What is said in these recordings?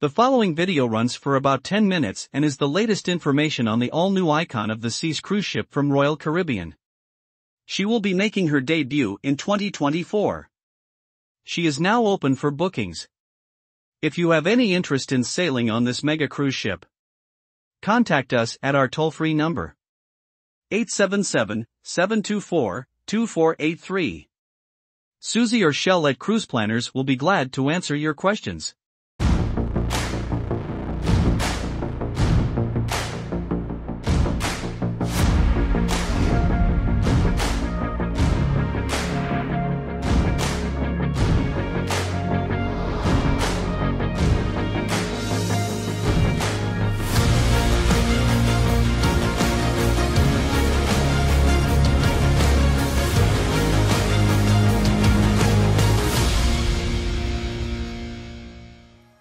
The following video runs for about 10 minutes and is the latest information on the all-new Icon of the Seas cruise ship from Royal Caribbean. She will be making her debut in 2024. She is now open for bookings. If you have any interest in sailing on this mega cruise ship, contact us at our toll-free number 877-724-2483. Susie or Shell at Cruise Planners will be glad to answer your questions.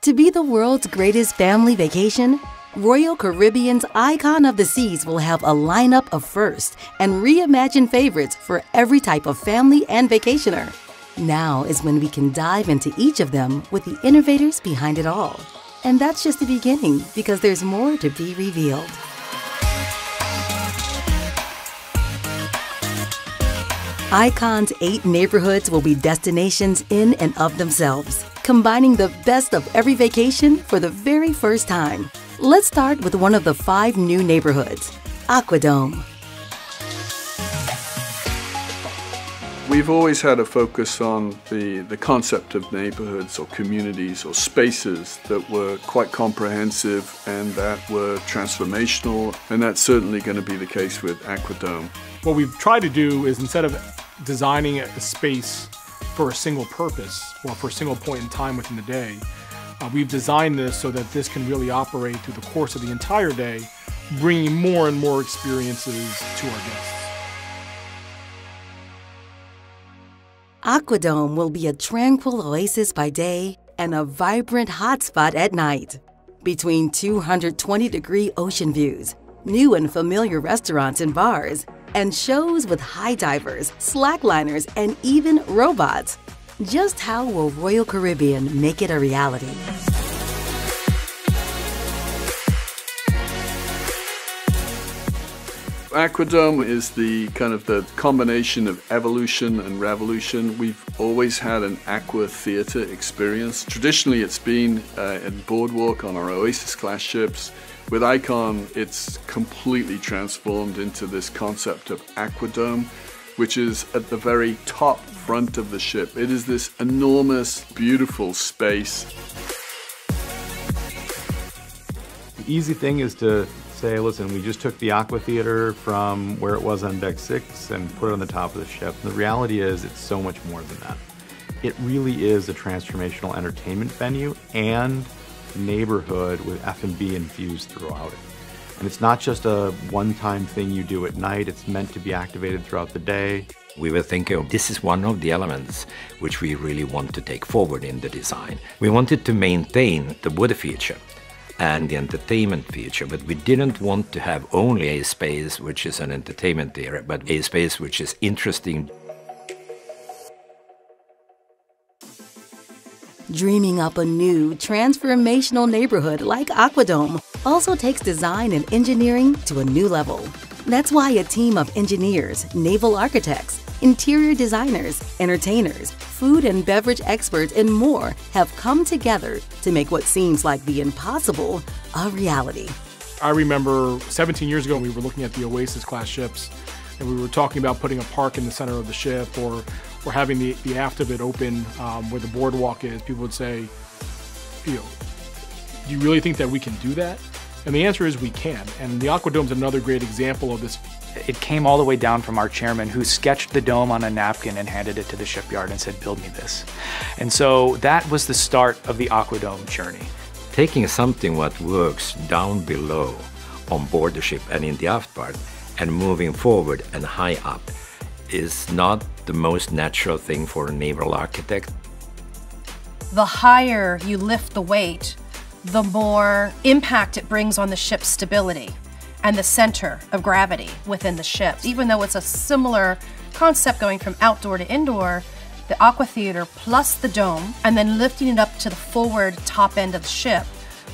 To be the world's greatest family vacation, Royal Caribbean's Icon of the Seas will have a lineup of first and reimagined favorites for every type of family and vacationer. Now is when we can dive into each of them with the innovators behind it all. And that's just the beginning, because there's more to be revealed. Icon's 8 neighborhoods will be destinations in and of themselves, combining the best of every vacation for the very first time. Let's start with one of the 5 new neighborhoods, Aquadome. We've always had a focus on the concept of neighborhoods or communities or spaces that were quite comprehensive and that were transformational, and that's certainly going to be the case with Aquadome. What we've tried to do is, instead of designing a space for a single purpose or for a single point in time within the day, we've designed this so that this can really operate through the course of the entire day, bringing more and more experiences to our guests. Aquadome will be a tranquil oasis by day and a vibrant hotspot at night. Between 220-degree ocean views, new and familiar restaurants and bars, and shows with high divers, slackliners, and even robots. Just how will Royal Caribbean make it a reality? Aquadome is the combination of evolution and revolution. We've always had an aqua theater experience. Traditionally, it's been in Boardwalk on our Oasis class ships. With Icon, it's completely transformed into this concept of Aquadome, which is at the very top front of the ship. It is this enormous, beautiful space. The easy thing is to say, listen, we just took the Aqua Theater from where it was on deck 6 and put it on the top of the ship. And the reality is it's so much more than that. It really is a transformational entertainment venue and neighborhood with F&B infused throughout it. And it's not just a one-time thing you do at night, it's meant to be activated throughout the day. We were thinking this is one of the elements which we really want to take forward in the design. We wanted to maintain the water feature and the entertainment feature, but we didn't want to have only a space which is an entertainment area, but a space which is interesting. Dreaming up a new, transformational neighborhood like Aquadome also takes design and engineering to a new level. That's why a team of engineers, naval architects, interior designers, entertainers, food and beverage experts, and more have come together to make what seems like the impossible a reality. I remember 17 years ago, we were looking at the Oasis class ships, and we were talking about putting a park in the center of the ship, or having the aft of it open where the boardwalk is. People would say, do you really think that we can do that? And the answer is we can. And the Aquadome is another great example of this. It came all the way down from our chairman, who sketched the dome on a napkin and handed it to the shipyard and said, build me this. And so that was the start of the Aquadome journey. Taking something what works down below on board the ship and in the aft part and moving forward and high up is not the most natural thing for a naval architect. The higher you lift the weight, the more impact it brings on the ship's stability and the center of gravity within the ship. Even though it's a similar concept going from outdoor to indoor, the Aqua Theater plus the dome, and then lifting it up to the forward top end of the ship,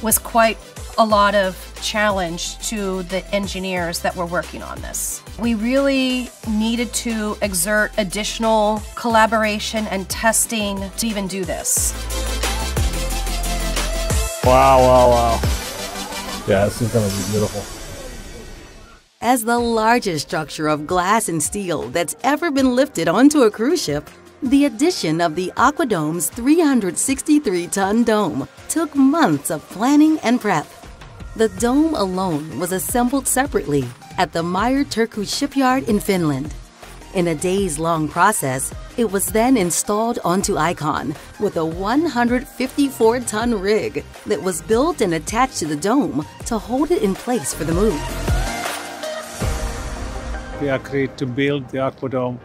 was quite a lot of challenge to the engineers that were working on this. We really needed to exert additional collaboration and testing to even do this. Wow, wow, wow. Yeah, this is gonna be beautiful. As the largest structure of glass and steel that's ever been lifted onto a cruise ship, the addition of the AquaDome's 363-ton dome took months of planning and prep. The dome alone was assembled separately at the Meyer Turku shipyard in Finland. In a days-long process, it was then installed onto Icon with a 154-ton rig that was built and attached to the dome to hold it in place for the move. We agreed to build the AquaDome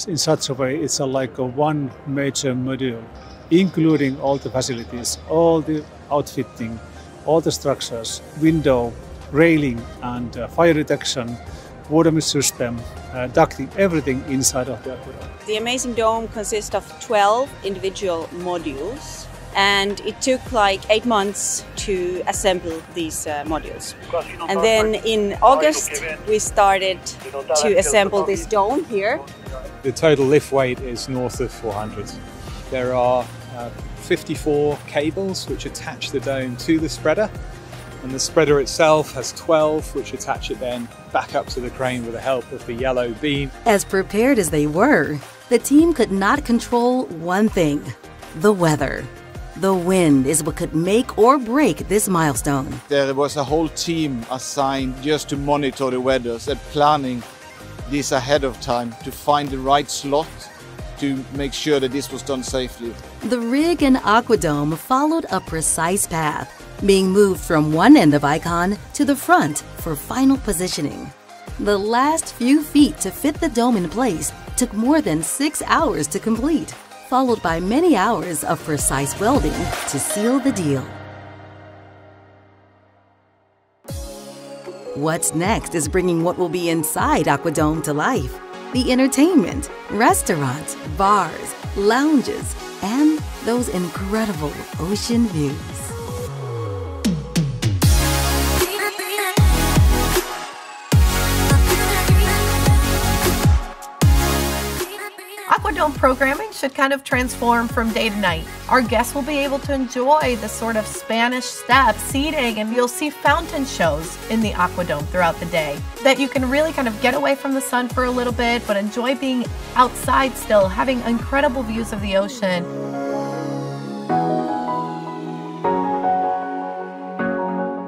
in such a way it's like a one major module, including all the facilities, all the outfitting, all the structures, window, railing, and fire detection, water mist system, ducting, everything inside of the AquaDome. The amazing dome consists of 12 individual modules, and it took like 8 months to assemble these modules. And then in August, we started to assemble this dome here. The total lift weight is north of 400. There are 54 cables which attach the dome to the spreader, and the spreader itself has 12 which attach it then back up to the crane with the help of the yellow beam. As prepared as they were, the team could not control one thing: the weather. The wind is what could make or break this milestone. There was a whole team assigned just to monitor the weather and planning this ahead of time to find the right slot to make sure that this was done safely. The rig and AquaDome followed a precise path, being moved from one end of Icon to the front for final positioning. The last few feet to fit the dome in place took more than 6 hours to complete, followed by many hours of precise welding to seal the deal. What's next is bringing what will be inside AquaDome to life. The entertainment, restaurants, bars, lounges, and those incredible ocean views. AquaDome programming should kind of transform from day to night. Our guests will be able to enjoy the sort of Spanish steps, seating, and you'll see fountain shows in the AquaDome throughout the day. That you can really kind of get away from the sun for a little bit, but enjoy being outside still, having incredible views of the ocean.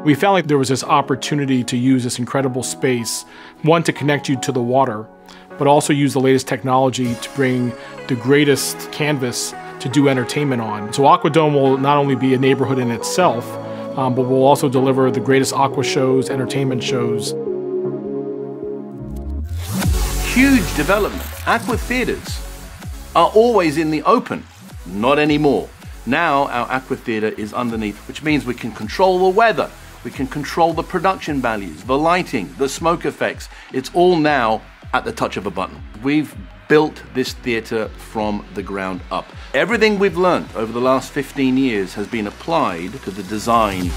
We felt like there was this opportunity to use this incredible space, one, to connect you to the water, but also use the latest technology to bring the greatest canvas to do entertainment on. So AquaDome will not only be a neighborhood in itself, but will also deliver the greatest aqua shows, entertainment shows. Huge development. Aqua theaters are always in the open, not anymore. Now our aqua theater is underneath, which means we can control the weather, we can control the production values, the lighting, the smoke effects. It's all now at the touch of a button. We've built this theater from the ground up. Everything we've learned over the last 15 years has been applied to the design.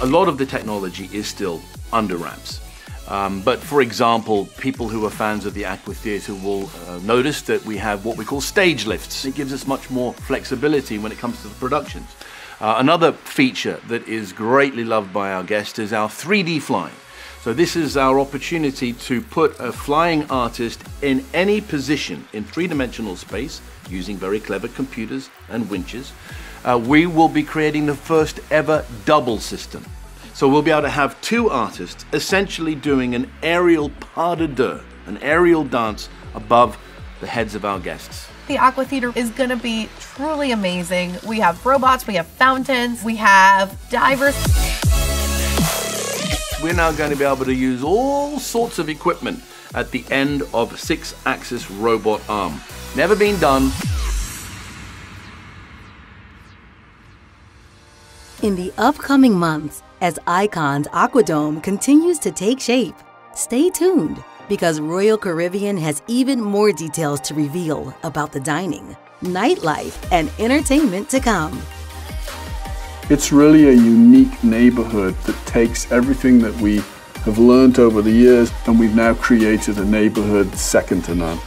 A lot of the technology is still under wraps. But for example, people who are fans of the Aqua Theatre will notice that we have what we call stage lifts. It gives us much more flexibility when it comes to the productions. Another feature that is greatly loved by our guests is our 3D flying. So this is our opportunity to put a flying artist in any position in three-dimensional space using very clever computers and winches. We will be creating the first ever double system. So we'll be able to have two artists essentially doing an aerial pas de deux, an aerial dance above the heads of our guests. The Aqua Theater is going to be truly amazing. We have robots, we have fountains, we have divers. We're now going to be able to use all sorts of equipment at the end of a 6-axis robot arm. Never been done. In the upcoming months, as Icon's AquaDome continues to take shape, Stay tuned, because Royal Caribbean has even more details to reveal about the dining, nightlife, and entertainment to come. It's really a unique neighborhood that takes everything that we have learned over the years, and we've now created a neighborhood second to none.